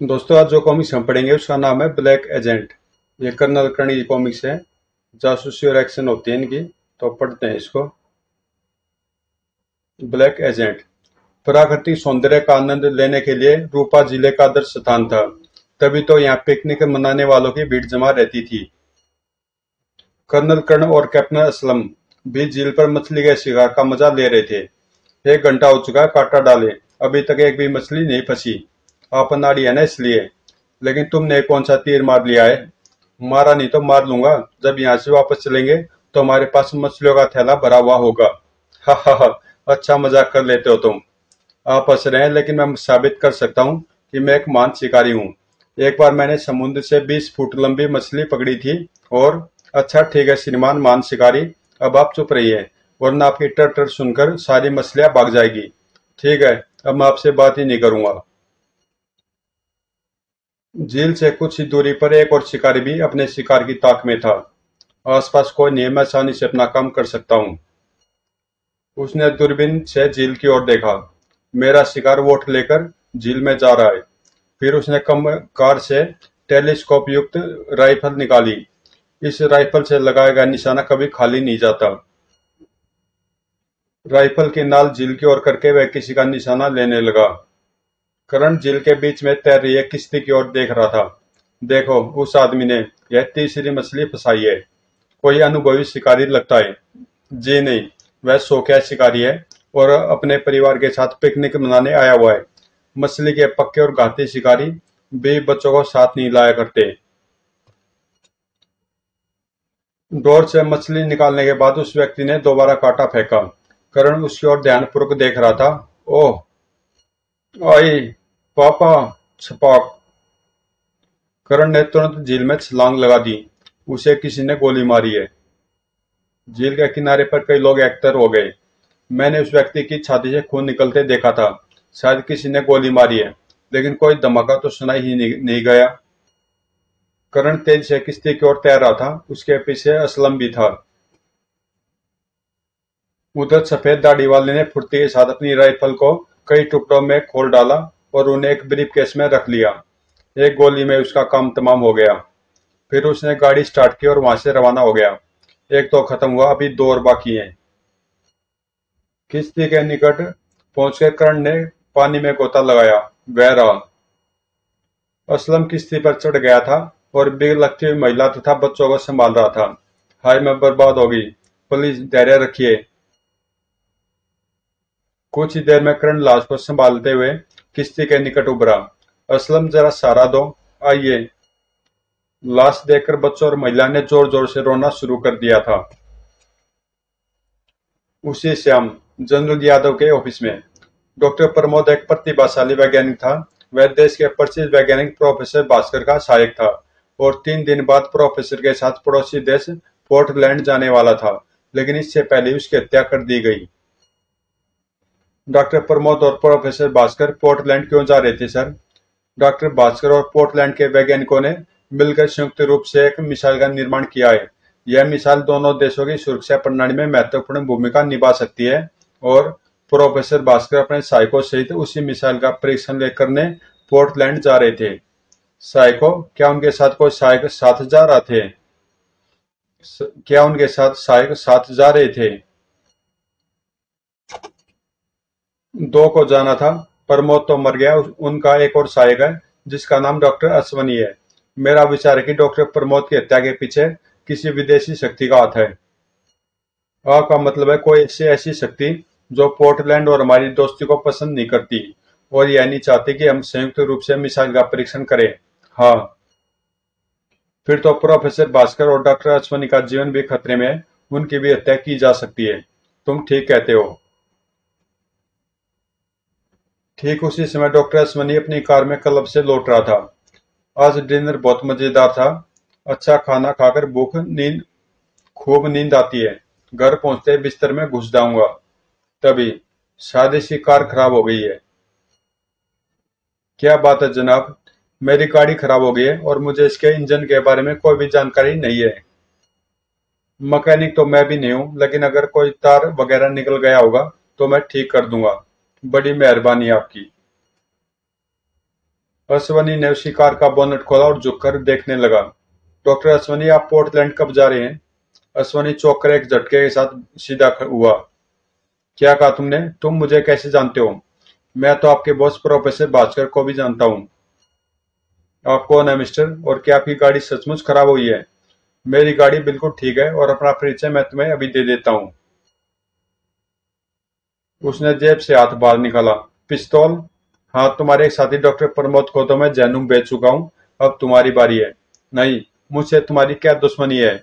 दोस्तों, आज जो कॉमिक्स हम पढ़ेंगे उसका नाम है ब्लैक एजेंट। ये कर्नल कर्णी की कॉमिक्स है। जासूसी और एक्शन होती है इनकी। तो पढ़ते हैं इसको। Black agent. प्राकृतिक सौंदर्य का आनंद लेने के लिए रूपा जिले का आदर्श स्थान था। तभी तो यहाँ पिकनिक मनाने वालों की भीड़ जमा रहती थी। कर्नल कर्ण और कैप्टन असलम भी झील पर मछली के शिकार का मजा ले रहे थे। 1 घंटा हो चुका है काटा डाले, अभी तक एक भी मछली नहीं फंसी। आप अनाड़ी है ना इसलिए। लेकिन तुमने कौन सा तीर मार लिया है? मारा नहीं तो मार लूंगा। जब यहाँ से वापस चलेंगे तो हमारे पास मछलियों का थैला भरा हुआ होगा। हा हा हा। अच्छा मजाक कर लेते हो तुम। आप हंस रहे हैं, लेकिन मैं साबित कर सकता हूँ कि मैं एक महान शिकारी हूँ। एक बार मैंने समुद्र से 20 फुट लंबी मछली पकड़ी थी। और अच्छा ठीक है श्रीमान महान शिकारी, अब आप चुप रहिए, वरना आपकी टर टर सुनकर सारी मछलियां भाग जाएगी। ठीक है, अब मैं आपसे बात ही नहीं करूंगा। झील से कुछ ही दूरी पर एक और शिकारी भी अपने शिकार की ताक में था। आसपास कोई नहीं है, मैं आसानी से अपना काम कर सकता हूँ। उसने दूरबीन से झील की ओर देखा। मेरा शिकार वोट लेकर झील में जा रहा है। फिर उसने कम कार से टेलीस्कोप युक्त राइफल निकाली। इस राइफल से लगाया गया निशाना कभी खाली नहीं जाता। राइफल की नाल झील की ओर करके वह किसी का निशाना लेने लगा। करण झील के बीच में तैर रही एक किश्ती की ओर देख रहा था। देखो, उस आदमी ने यह तीसरी मछली फंसाई है। कोई अनुभवी शिकारी लगता है। जी नहीं, वह शौकिया शिकारी है और अपने परिवार के साथ पिकनिक मनाने आया हुआ है। मछली के पक्के और घाती शिकारी भी बच्चों को साथ नहीं लाया करते। डोर से मछली निकालने के बाद उस व्यक्ति ने दोबारा कांटा फेंका। करण उसकी ओर ध्यानपूर्वक देख रहा था। ओह, आई पापा, छपाक। करण ने तुरंत झील में छलांग लगा दी। उसे किसी ने गोली मारी है। झील के किनारे पर कई लोग एकत्र हो गए। मैंने उस व्यक्ति की छाती से खून निकलते देखा था। शायद किसी ने गोली मारी है, लेकिन कोई धमाका तो सुनाई ही नहीं गया। करण तेज से किश्ती की ओर तैर रहा था। उसके पीछे असलम भी था। उधर सफेद दाढ़ी वाले ने फुर्ती के साथ अपनी राइफल को कई टुकड़ों में खोल डाला और उन्हें एक ब्रीफकेस में रख लिया। एक गोली में उसका काम तमाम हो गया। फिर उसने गाड़ी स्टार्ट की और वहां से रवाना हो गया। एक तो खत्म हुआ, अभी दो और बाकी हैं। किश्ती के निकट पहुंचकर कर्ण ने पानी में गोता लगाया। वह रहा। असलम किश्ती पर चढ़ गया था और बिग लगती हुई महिला तथा बच्चों को संभाल रहा था। हाय, मैं बर्बाद हो गई। प्लीज धैर्य रखिए। कुछ ही देर में कर्ण लाश को संभालते हुए किश्ती के निकट उभरा। असलम, जरा सहारा दो। आइए। लाश देखकर बच्चों और महिला ने जोर जोर से रोना शुरू कर दिया था। उसी शाम जनरल यादव के ऑफिस में डॉक्टर प्रमोद एक प्रतिभाशाली वैज्ञानिक था। वह देश के प्रसिद्ध वैज्ञानिक प्रोफेसर भास्कर का सहायक था और 3 दिन बाद प्रोफेसर के साथ पड़ोसी देश पोर्टलैंड जाने वाला था, लेकिन इससे पहले उसकी हत्या कर दी गई। डॉक्टर प्रमोद और प्रोफेसर भास्कर पोर्टलैंड क्यों जा रहे थे सर? डॉक्टर भास्कर और पोर्टलैंड के वैज्ञानिकों ने मिलकर संयुक्त रूप से एक मिसाइल का निर्माण किया है। यह मिसाइल दोनों देशों की सुरक्षा प्रणाली में महत्वपूर्ण भूमिका निभा सकती है और प्रोफेसर भास्कर अपने सहायकों सहित उसी मिसाइल का परीक्षण करने पोर्टलैंड जा रहे थे। सहायकों? क्या उनके साथ कोई सहायक साथ जा रहा थे? क्या उनके साथ सहायक साथ जा रहे थे? दो को जाना था। प्रमोद तो मर गया। उनका एक और सहायक है जिसका नाम डॉक्टर अश्वनी है। मेरा विचार है कि डॉक्टर प्रमोद की हत्या के पीछे किसी विदेशी शक्ति का हाथ है। का मतलब है कोई ऐसी ऐसी शक्ति जो पोर्टलैंड और हमारी दोस्ती को पसंद नहीं करती और यह नहीं चाहती कि हम संयुक्त रूप से मिसाइल का परीक्षण करें। हाँ, फिर तो प्रोफेसर भास्कर और डॉक्टर अश्वनी का जीवन भी खतरे में है। उनकी भी हत्या की जा सकती है। तुम ठीक कहते हो। ठीक उसी समय डॉक्टर अश्वनी अपनी कार में क्लब से लौट रहा था। आज डिनर बहुत मजेदार था। अच्छा खाना खाकर खूब नींद आती है। घर पहुंचते बिस्तर में घुस जाऊंगा। तभी शादी सी कार खराब हो गई है। क्या बात है जनाब? मेरी गाड़ी खराब हो गई है और मुझे इसके इंजन के बारे में कोई भी जानकारी नहीं है। मैकेनिक तो मैं भी नहीं हूँ, लेकिन अगर कोई तार वगैरह निकल गया होगा तो मैं ठीक कर दूंगा। बड़ी मेहरबानी आपकी। अश्वनी ने उसकी कार का बोनट खोला और झुककर देखने लगा। डॉक्टर अश्वनी, आप पोर्टलैंड कब जा रहे हैं? अश्वनी चौंक कर एक झटके के साथ सीधा हुआ। क्या कहा तुमने? तुम मुझे कैसे जानते हो? मैं तो आपके बॉस प्रोफेसर भास्कर को भी जानता हूँ। आप कौन है मिस्टर, और क्या आपकी गाड़ी सचमुच खराब हुई है? मेरी गाड़ी बिल्कुल ठीक है, और अपना परिचय मैं तुम्हें अभी दे देता हूँ। उसने जेब से हाथ बाहर निकाला। पिस्तौल? हाँ, तुम्हारे एक साथी डॉक्टर प्रमोद को तो मैं जहनुम बेच चुका हूँ। अब तुम्हारी बारी है। नहीं, मुझसे तुम्हारी क्या दुश्मनी है?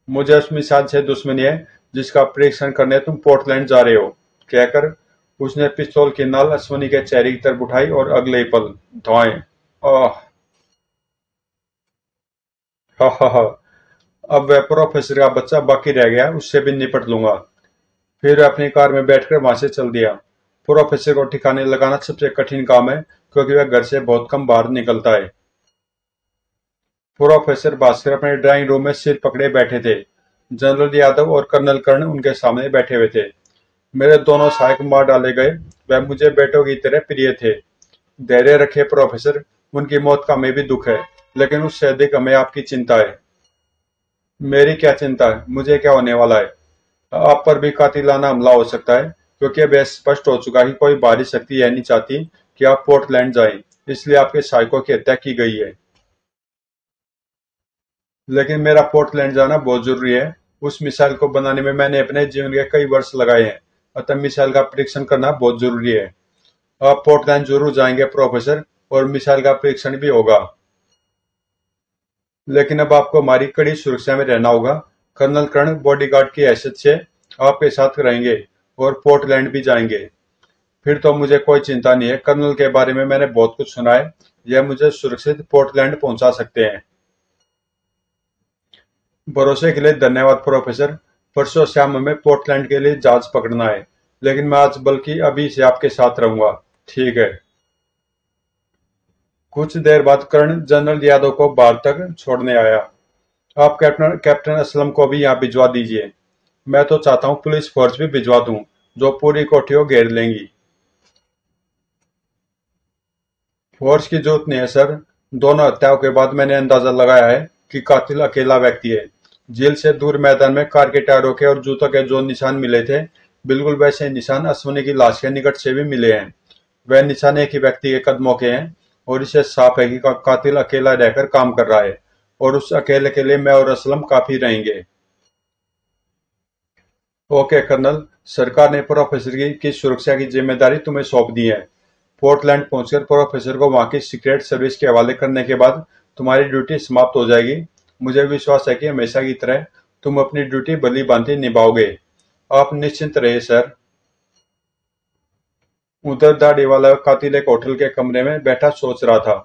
मुझे उस मिसाइल से दुश्मनी है जिसका परीक्षण करने तुम पोर्टलैंड जा रहे हो, कहकर उसने पिस्तौल की नाल अश्वनी के चेहरे की तरफ उठाई और अगले ही पल धौएं। आह! हा हा हा! अब वह प्रोफेसर का बच्चा बाकी रह गया, उससे भी निपट लूंगा। फिर वह अपनी कार में बैठकर वहां से चल दिया। प्रोफेसर को ठिकाने लगाना सबसे कठिन काम है, क्योंकि वह घर से बहुत कम बाहर निकलता है। प्रोफेसर भास्कर अपने ड्राइंग रूम में सिर पकड़े बैठे थे। जनरल यादव और कर्नल कर्ण उनके सामने बैठे हुए थे। मेरे दोनों सहायक मार डाले गए। वह मुझे बेटों की तरह प्रिय थे। धैर्य रखिए प्रोफेसर, उनकी मौत का हमें भी दुख है, लेकिन उससे अधिक हमें आपकी चिंता है। मेरी क्या चिंता है? मुझे क्या होने वाला है? आप पर भी कातिलाना हमला हो सकता है, क्योंकि अब यह स्पष्ट हो चुका है कि कोई बाहरी शक्ति यह नहीं चाहती कि आप पोर्टलैंड जाएं, इसलिए आपके सहायकों की हत्या की गई है। लेकिन मेरा पोर्टलैंड जाना बहुत जरूरी है। उस मिसाइल को बनाने में मैंने अपने जीवन के कई वर्ष लगाए हैं, अतः मिसाइल का परीक्षण करना बहुत जरूरी है। आप पोर्टलैंड जरूर जाएंगे प्रोफेसर, और मिसाइल का परीक्षण भी होगा। लेकिन अब आपको हमारी कड़ी सुरक्षा में रहना होगा। कर्नल कर्ण बॉडीगार्ड की हैसियत से आपके साथ रहेंगे, और पोर्टलैंड भी जाएंगे। फिर तो मुझे कोई चिंता नहीं है। कर्नल के बारे में मैंने बहुत कुछ सुना है। यह मुझे सुरक्षित पोर्टलैंड पहुंचा सकते हैं। भरोसे के लिए धन्यवाद प्रोफेसर। परसों शाम हमें पोर्टलैंड के लिए जहाज पकड़ना है, लेकिन मैं आज बल्कि अभी से आपके साथ रहूंगा। ठीक है। कुछ देर बाद कर्ण जनरल यादव को बाहर तक छोड़ने आया। आप कैप्टन कैप्टन असलम को भी यहाँ भिजवा दीजिए। मैं तो चाहता हूँ पुलिस फोर्स भी भिजवा दूं, जो पूरी कोठी को घेर लेंगी। फोर्स की जरूरत नहीं है सर। दोनों हत्याओं के बाद मैंने अंदाजा लगाया है कि कातिल अकेला व्यक्ति है। जेल से दूर मैदान में कार के टायरों के और जूतों के जो निशान मिले थे, बिल्कुल वैसे निशान अश्विनी की लाश के निकट से भी मिले हैं। वह निशान एक ही व्यक्ति के कदमों के हैं, और इसे साफ है कि कातिल अकेला रहकर काम कर रहा है, और उस अकेले के लिए मैं और असलम काफी रहेंगे। ओके कर्नल, सरकार ने प्रोफेसर की सुरक्षा की जिम्मेदारी तुम्हें सौंप दी है। पोर्टलैंड पहुंचकर प्रोफेसर को वहां की सीक्रेट सर्विस के हवाले करने के बाद तुम्हारी ड्यूटी समाप्त हो जाएगी। मुझे विश्वास है कि हमेशा की तरह तुम अपनी ड्यूटी भली भांति निभाओगे। आप निश्चिंत रहे सर। उधर दाढ़ी वाला कातिल एक होटल के कमरे में बैठा सोच रहा था।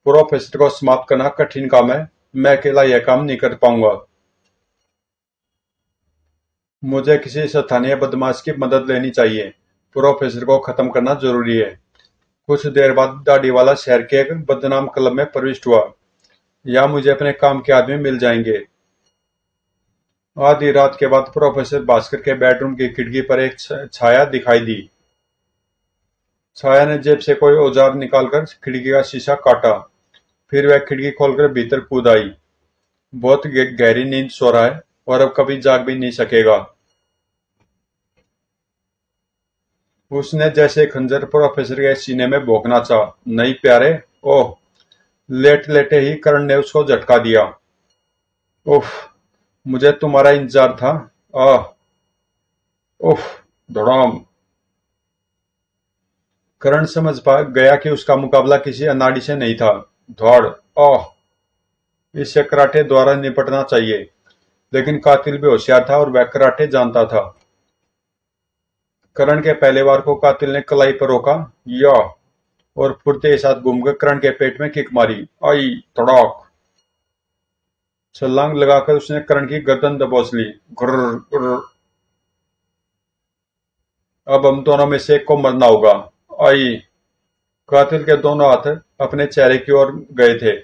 प्रोफेसर को समाप्त करना कठिन काम है। मैं अकेला यह काम नहीं कर पाऊंगा। मुझे किसी स्थानीय बदमाश की मदद लेनी चाहिए। प्रोफेसर को खत्म करना जरूरी है। कुछ देर बाद दाढ़ी वाला शहर के एक बदनाम क्लब में प्रविष्ट हुआ। यहाँ मुझे अपने काम के आदमी मिल जाएंगे। आधी रात के बाद प्रोफेसर भास्कर के बेडरूम की खिड़की पर एक छाया दिखाई दी। छाया ने जेब से कोई औजार निकालकर खिड़की का शीशा काटा। फिर वह खिड़की खोलकर भीतर कूद आई। बहुत गहरी नींद सो रहा है, और अब कभी जाग भी नहीं सकेगा। उसने जैसे खंजर प्रोफेसर के सीने में भोंकना चाहा। नहीं प्यारे। ओह! लेट लेटे ही कर्ण ने उसको झटका दिया। उफ! मुझे तुम्हारा इंतजार था। आह! उफ! धड़ाम! कर्ण समझ पा गया कि उसका मुकाबला किसी अनाड़ी से नहीं था। धड़! आह! इससे कराटे द्वारा निपटना चाहिए। लेकिन कातिल भी होशियार था, और वह कराटे जानता था। कर्ण के पहले वार को कातिल ने कलाई पर रोका। या! और फुर्ती के साथ घूमकर कर्ण के पेट में किक मारी। आई! तड़ाक! छलांग लगाकर उसने कर्ण की गर्दन दबोच ली। गुर्र गुर्र! अब हम दोनों में से एक को मरना होगा। आई! कातिल के दोनों हाथ अपने चेहरे की ओर गए थे।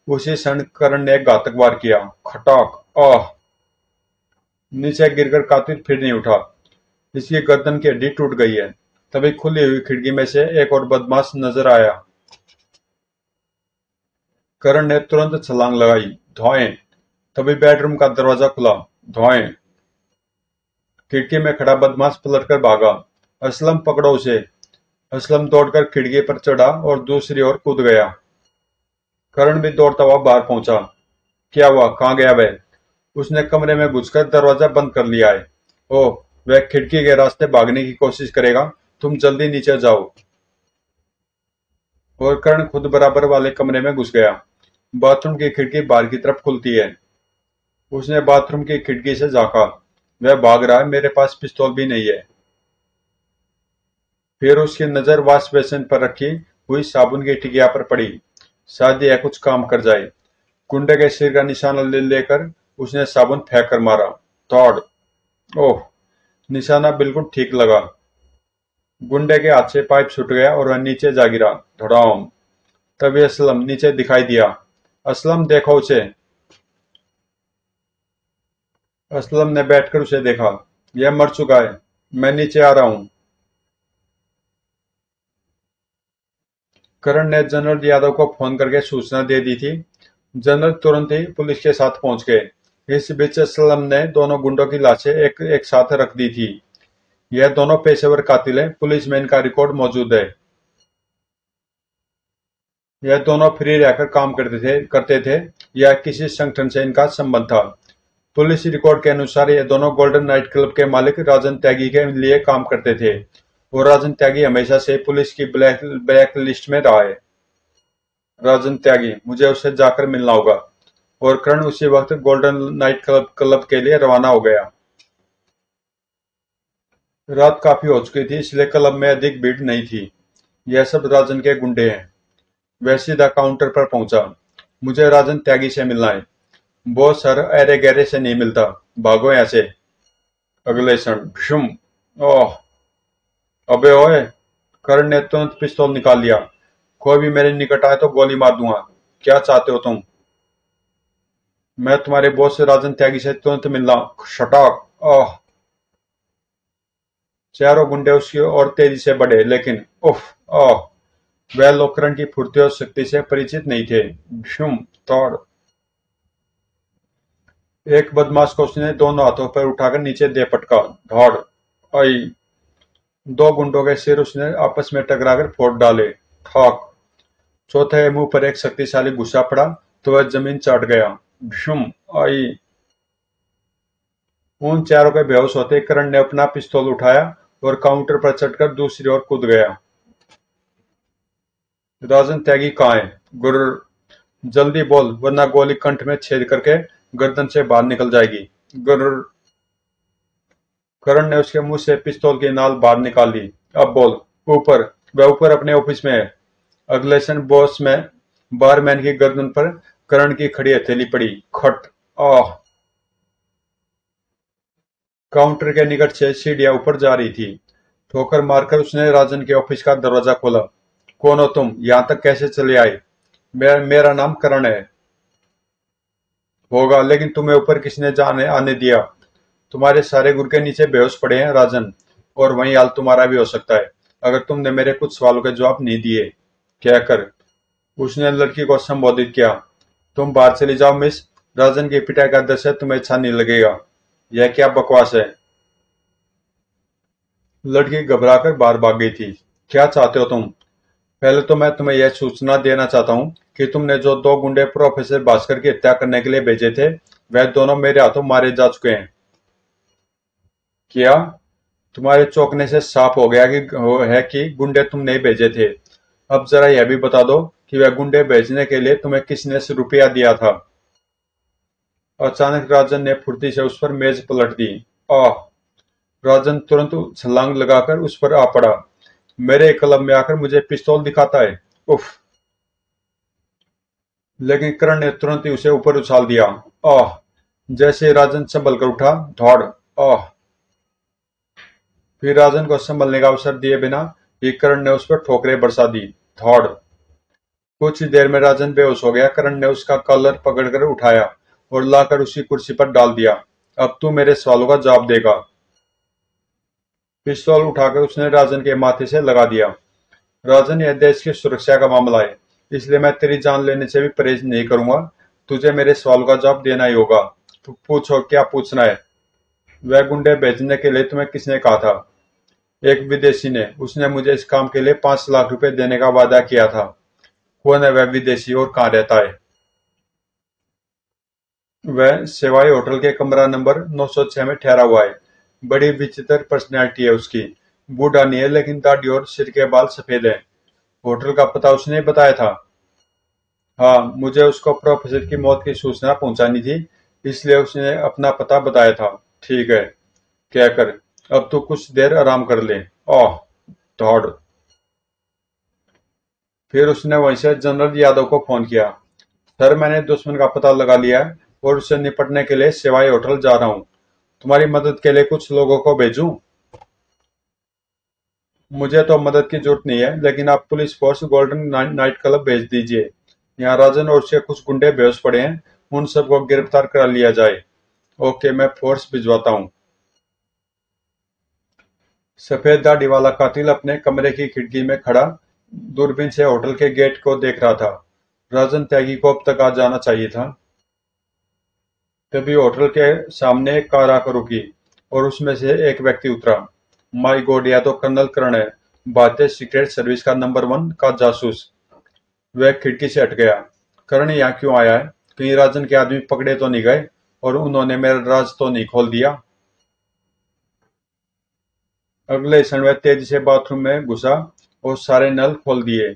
उसी क्षण कर्ण ने एक घातक वार किया। खटाक! आह! नीचे गिरकर कातिल फिर नहीं उठा। इसकी गर्दन की हड्डी टूट गई है। तभी खुली हुई खिड़की में से एक और बदमाश नजर आया। करण ने तुरंत छलांग लगाई। धौएं। तभी बेडरूम का दरवाजा खुला। धौएं। खिड़की में खड़ा बदमाश पलटकर भागा। असलम, पकड़ो उसे। असलम दौड़कर खिड़की पर चढ़ा और दूसरी ओर कूद गया। करण भी दौड़ता हुआ बाहर पहुंचा। क्या हुआ? कहाँ गया वह? उसने कमरे में घुसकर दरवाजा बंद कर लिया है। ओह, वह खिड़की के रास्ते भागने की कोशिश करेगा। तुम जल्दी नीचे जाओ। और कर्ण खुद बराबर वाले कमरे में घुस गया। बाथरूम की खिड़की बाहर की तरफ खुलती है। उसने बाथरूम की खिड़की से झांका। वह भाग रहा है, मेरे पास पिस्तौल भी नहीं है। फिर उसकी नजर वॉश बेसिन पर रखी हुई साबुन की टिकिया पर पड़ी। शायद यह कुछ काम कर जाए। गुंडे के सिर का निशाना लेकर उसने साबुन फेंक कर मारा। थॉड। ओह, निशाना बिल्कुल ठीक लगा। गुंडे के हाथ से पाइप छूट गया और वह नीचे जा गिरा। धड़ाम। तभी असलम नीचे दिखाई दिया। असलम, देखो उसे। असलम ने बैठकर उसे देखा। यह मर चुका है। मैं नीचे आ रहा हूं। करण ने जनरल यादव को फोन करके सूचना दे दी थी। जनरल तुरंत ही पुलिस के साथ पहुंच गए। इस बीच असलम ने दोनों गुंडों की लाशें एक साथ रख दी थी। यह दोनों पेशेवर कातिल हैं। पुलिस में इनका रिकॉर्ड मौजूद है। यह दोनों फ्री रहकर काम करते थे या किसी संगठन से इनका संबंध था। पुलिस रिकॉर्ड के अनुसार ये दोनों गोल्डन नाइट क्लब के मालिक राजन त्यागी के लिए काम करते थे और राजन त्यागी हमेशा से पुलिस की ब्लैक लिस्ट में रहा है। राजन त्यागी, मुझे उससे जाकर मिलना होगा। और करण उसी वक्त गोल्डन नाइट क्लब के लिए रवाना हो गया। रात काफी हो चुकी थी, इसलिए क्लब में अधिक भीड़ नहीं थी। यह सब राजन के गुंडे हैं। वह सीधा काउंटर पर पहुंचा। मुझे राजन त्यागी से मिलना है। वो सर अरे गहरे से नहीं मिलता। भागो यहाँ से। अगले क्षण भुशुम। ओह, अबे ओए। करण ने तुरंत पिस्तौल निकाल लिया। कोई भी मेरे निकट आए तो गोली मार दूंगा। क्या चाहते हो तुम? मैं तुम्हारे बॉस से राजन त्यागी से तुरंत मिलना। शटाक। ओह। चारों गुंडे उसकी ओर तेजी से बढ़े, लेकिन उफ। ओह। वह लोकरण की फुर्ती और शक्ति से परिचित नहीं थे। भुशुम। तोड़। एक बदमाश को उसने दोनों हाथों पर उठाकर नीचे दे पटका। धौड़। आई। दो गुंडों के सिर उसने आपस में टकराकर फोड़ डाले। ठाक। चौथे मुंह पर एक शक्तिशाली गुस्सा पड़ा तो वह जमीन चाट गया। भीषुम। आई। उन चारों के बेहोश होते करण ने अपना पिस्तौल उठाया और काउंटर पर चढ़कर दूसरी ओर कूद गया। राजन त्यागी कहाँ है? गुर्र। जल्दी बोल, वरना गोली कंठ में छेद करके गर्दन से बाहर निकल जाएगी। गुर्र। करण ने उसके मुंह से पिस्तौल की नाल बाहर निकाल ली। अब बोल। ऊपर। वह ऊपर अपने ऑफिस में है। अगले क्षण बॉस में बारमैन की गर्दन पर करण की खड़ी हथेली पड़ी। खट। आह। काउंटर के निकट से सीढ़ियां ऊपर जा रही थी। ठोकर मारकर उसने राजन के ऑफिस का दरवाजा खोला। कौन हो तुम? यहां तक कैसे चले आए? मेरा नाम करण है। होगा, लेकिन तुम्हें ऊपर किसने जाने आने दिया? तुम्हारे सारे गुर्गे नीचे बेहोश पड़े हैं राजन, और वही हाल तुम्हारा भी हो सकता है अगर तुमने मेरे कुछ सवालों के जवाब नहीं दिए। कहकर उसने लड़की को संबोधित किया। तुम बाहर चली जाओ मिस। राजन की पिटाई का दृश्य तुम्हें अच्छा नहीं लगेगा। यह क्या बकवास है? लड़की घबराकर बाहर भाग गई थी। क्या चाहते हो तुम? पहले तो मैं तुम्हें यह सूचना देना चाहता हूँ कि तुमने जो दो गुंडे प्रोफेसर भास्कर की हत्या करने के लिए भेजे थे, वह दोनों मेरे हाथों मारे जा चुके हैं। क्या? तुम्हारे चौंकने से साफ हो गया कि गुंडे तुम नहीं भेजे थे। अब जरा यह भी बता दो कि वह गुंडे भेजने के लिए तुम्हें किसने रुपया दिया था? अचानक राजन ने फुर्ती से उस पर मेज पलट दी। आह। राजन तुरंत छलांग लगाकर उस पर आ पड़ा। मेरे क्लब में आकर मुझे पिस्तौल दिखाता है? उफ। लेकिन करण ने तुरंत ही उसे ऊपर उछाल दिया। आह। जैसे ही राजन संभल कर उठा। धौड़। आह। फिर राजन को संभलने का अवसर दिए बिना ही करण ने उस पर ठोकरें बरसा दी। धौड़। कुछ ही देर में राजन बेहोश हो गया। करण ने उसका कॉलर पकड़कर उठाया और लाकर उसी कुर्सी पर डाल दिया। अब तू मेरे सवालों का जवाब देगा। पिस्तौल उठाकर उसने राजन के माथे से लगा दिया। राजन, यह देश की सुरक्षा का मामला है। इसलिए मैं तेरी जान लेने से भी परहेज नहीं करूंगा। तुझे मेरे सवाल का जवाब देना ही होगा। तो पूछो, क्या पूछना है? वह गुंडे भेजने के लिए तुम्हें किसने कहा था? एक विदेशी ने। उसने मुझे इस काम के लिए 5 लाख रुपए देने का वादा किया था। कौन है वह विदेशी और कहाँ रहता है? वह सेवाई होटल के कमरा नंबर 906 में ठहरा हुआ है। बड़ी विचित्र पर्सनैलिटी है उसकी। बूढ़ा नहीं है, लेकिन दाढ़ी और सिर के बाल सफेद हैं। होटल का पता उसने ही बताया था। हाँ, मुझे उसको प्रोफेसर की मौत की सूचना पहुंचानी थी, इसलिए उसने अपना पता बताया था। ठीक है, कहकर अब तू कुछ देर आराम कर ले। ओह, दौड़। फिर उसने वहीं से जनरल यादव को फोन किया। सर, मैंने दुश्मन का पता लगा लिया है और उससे निपटने के लिए सिवाई होटल जा रहा हूँ। तुम्हारी मदद के लिए कुछ लोगों को भेजूं? मुझे तो मदद की जरूरत नहीं है, लेकिन आप police force golden night club भेज दीजिए। यहाँ राजन और उसके कुछ गुंडे बेहोश पड़े हैं, उन सबको गिरफ्तार करा लिया जाए। ओके, मैं फोर्स भिजवाता हूँ। सफेद दाढ़ी वाला कातिल अपने कमरे की खिड़की में खड़ा दूरबीन से होटल के गेट को देख रहा था। राजन त्यागी को अब तक आ जाना चाहिए था। तभी होटल के सामने एक कार आकर रुकी और उसमें से एक व्यक्ति उतरा। माय गॉड, यह तो कर्नल कर्ण है, भारतीय सीक्रेट सर्विस का नंबर 1 का जासूस। वह खिड़की से हट गया। कर्ण यहाँ क्यों आया है? कहीं राजन के आदमी पकड़े तो नहीं गए और उन्होंने मेरा राज तो नहीं खोल दिया? अगले क्षण वह तेजी से बाथरूम में घुसा और सारे नल खोल दिए।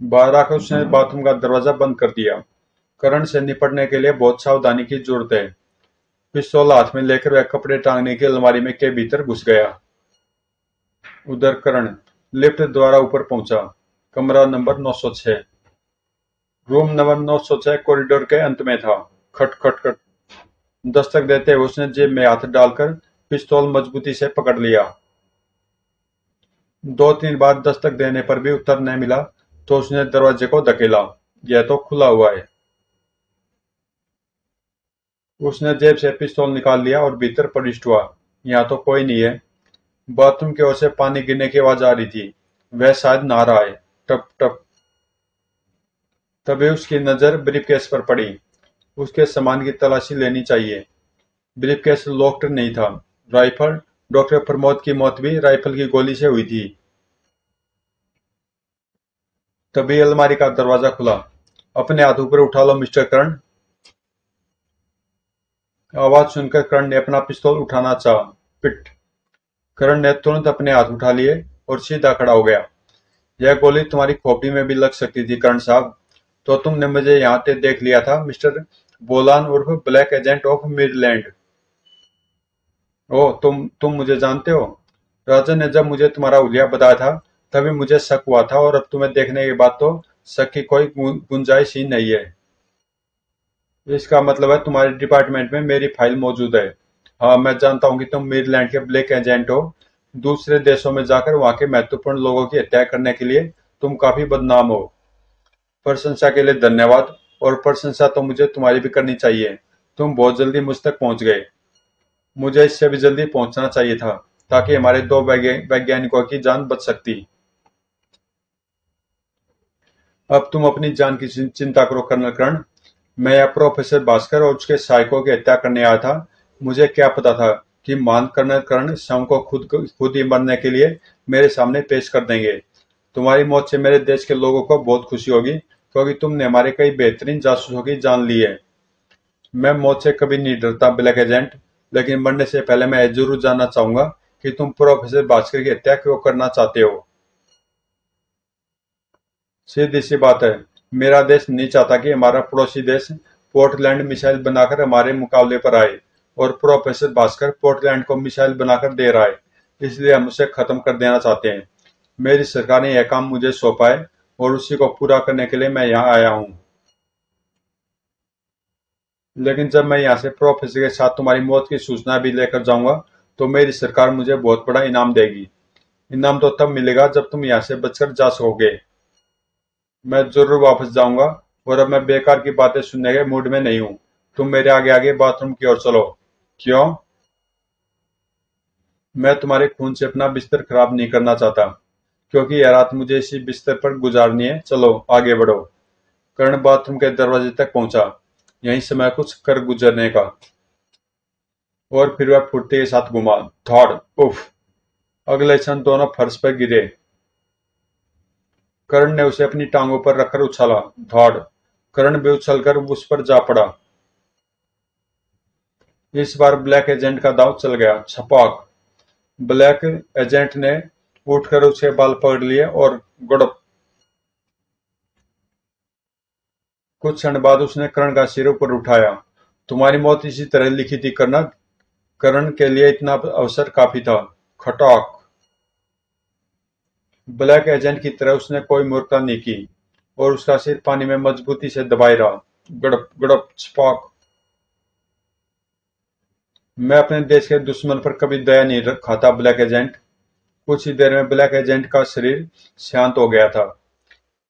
बाहर आकर उसने बाथरूम का दरवाजा बंद कर दिया। कर्ण से निपटने के लिए बहुत सावधानी की जरूरत है। पिस्तौल हाथ में लेकर वह कपड़े टांगने की अलमारी में के भीतर घुस गया। उधर कर्ण लिफ्ट द्वारा ऊपर पहुंचा। कमरा नंबर 906। रूम नंबर 906 कॉरिडोर के अंत में था। खट खट खट। दस्तक देते हुए उसने जेब में हाथ डालकर पिस्तौल मजबूती से पकड़ लिया। 2-3 बार दस्तक देने पर भी उत्तर न मिला तो उसने दरवाजे को धकेला। यह तो खुला हुआ है। उसने जेब से पिस्तौल निकाल लिया और भीतर प्रविष्ट हुआ। यहाँ तो कोई नहीं है। बाथरूम की ओर से पानी गिरने की आवाज आ रही थी। वह शायद नहा रहा है। टप टप। तभी उसकी नजर ब्रीफकेस पर पड़ी। उसके सामान की तलाशी लेनी चाहिए। ब्रीफकेस लॉक्ड नहीं था। राइफल। डॉक्टर प्रमोद की मौत भी राइफल की गोली से हुई थी। तभी अलमारी का दरवाजा खुला। अपने हाथ ऊपर उठा लो मिस्टर कर्ण। आवाज सुनकर कर्ण ने अपना पिस्तौल उठाना चाहा। पिट। कर्ण ने तुरंत अपने हाथ उठा लिए और सीधा खड़ा हो गया। यह गोली तुम्हारी खोपड़ी में भी लग सकती थी कर्ण साहब। तो तुमने मुझे यहाँ पे देख लिया था मिस्टर बोलान उर्फ ब्लैक एजेंट ऑफ मिडलैंड। ओह, तुम मुझे जानते हो? राजन ने जब मुझे तुम्हारा हुलिया बताया था तभी मुझे शक हुआ था, और अब तुम्हें देखने के बाद तो शक की कोई गुंजाइश ही नहीं है। इसका मतलब है तुम्हारे डिपार्टमेंट में मेरी फाइल मौजूद है। हाँ, मैं जानता हूँ कि तुम मिडलैंड के ब्लैक एजेंट हो। दूसरे देशों में जाकर वहां के महत्वपूर्ण लोगों की हत्या करने के लिए तुम काफी बदनाम हो। प्रशंसा के लिए धन्यवाद। और प्रशंसा तो मुझे तुम्हारी भी करनी चाहिए। तुम बहुत जल्दी मुझ तक पहुंच गए। मुझे इससे भी जल्दी पहुंचना चाहिए था, ताकि हमारे 2 वैज्ञानिकों की जान बच सकती। अब तुम अपनी जान की चिंता करो कर्नल कर्ण। मैं या प्रोफेसर भास्कर और उसके सहायकों की हत्या करने आया था। मुझे क्या पता था कि महान कर्नल कर्ण शव को खुद ही मरने के लिए मेरे सामने पेश कर देंगे। तुम्हारी मौत से मेरे देश के लोगों को बहुत खुशी होगी, क्योंकि तुमने हमारे कई बेहतरीन जासूसों की जान ली है। मैं मौत से कभी नहीं डरता ब्लैक एजेंट, लेकिन मरने से पहले मैं जरूर जानना चाहूंगा कि तुम प्रोफेसर भास्कर की हत्या क्यों करना चाहते हो। सीधी सी बात है। मेरा देश नहीं चाहता कि हमारा पड़ोसी देश पोर्टलैंड मिसाइल बनाकर हमारे मुकाबले पर आए, और प्रोफेसर भास्कर पोर्टलैंड को मिसाइल बनाकर दे रहा है। इसलिए हम उसे खत्म कर देना चाहते हैं। मेरी सरकार ने यह काम मुझे सौंपा है और उसी को पूरा करने के लिए मैं यहाँ आया हूँ। लेकिन जब मैं यहाँ से प्रोफेसर के साथ तुम्हारी मौत की सूचना भी लेकर जाऊंगा तो मेरी सरकार मुझे बहुत बड़ा इनाम देगी। इनाम तो तब मिलेगा जब तुम यहाँ से बचकर जा सकोगे। मैं जरूर वापस जाऊंगा, और अब मैं बेकार की बातें सुनने के मूड में नहीं हूँ। तुम मेरे आगे आगे बाथरूम की ओर चलो। क्यों? मैं तुम्हारे खून से अपना बिस्तर खराब नहीं करना चाहता। क्योंकि यह रात मुझे इसी बिस्तर पर गुजारनी है। चलो आगे बढ़ो। कर्ण बाथरूम के दरवाजे तक पहुंचा। यहीं समय कुछ कर गुजरने का। और फिर वह फुर्ती के साथ घुमा। थॉड उफ। अगले क्षण दोनों फर्श पर गिरे। कर्ण ने उसे अपनी टांगों पर रखकर उछाला। धौड़। कर्ण भी उछलकर उस पर जा पड़ा। इस बार ब्लैक एजेंट का दांव चल गया। छपाक। ब्लैक एजेंट ने उठकर उसके बाल पकड़ लिए और गुड़प। कुछ क्षण बाद उसने कर्ण का सिर ऊपर उठाया। तुम्हारी मौत इसी तरह लिखी थी कर्ण। कर्ण के लिए इतना अवसर काफी था। खटाक। ब्लैक एजेंट की तरह उसने कोई मूर्खता नहीं की और उसका सिर पानी में मजबूती से दबाए रहा। गड़प गड़प छपाक। मैं अपने देश के दुश्मन पर कभी दया नहीं खाता ब्लैक एजेंट। कुछ ही देर में ब्लैक एजेंट का शरीर शांत हो गया था।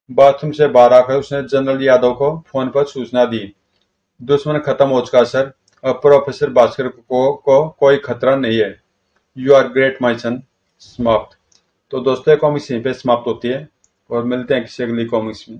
बाथरूम से बाहर आकर उसने जनरल यादव को फोन पर सूचना दी। दुश्मन खत्म हो चुका सर। अब प्रोफेसर भास्कर को कोई खतरा नहीं है। यू आर ग्रेट माई सन। समाप्त। तो दोस्तों कॉमिक्स यहीं पे समाप्त होती है और मिलते हैं किसी अगली कॉमिक्स में।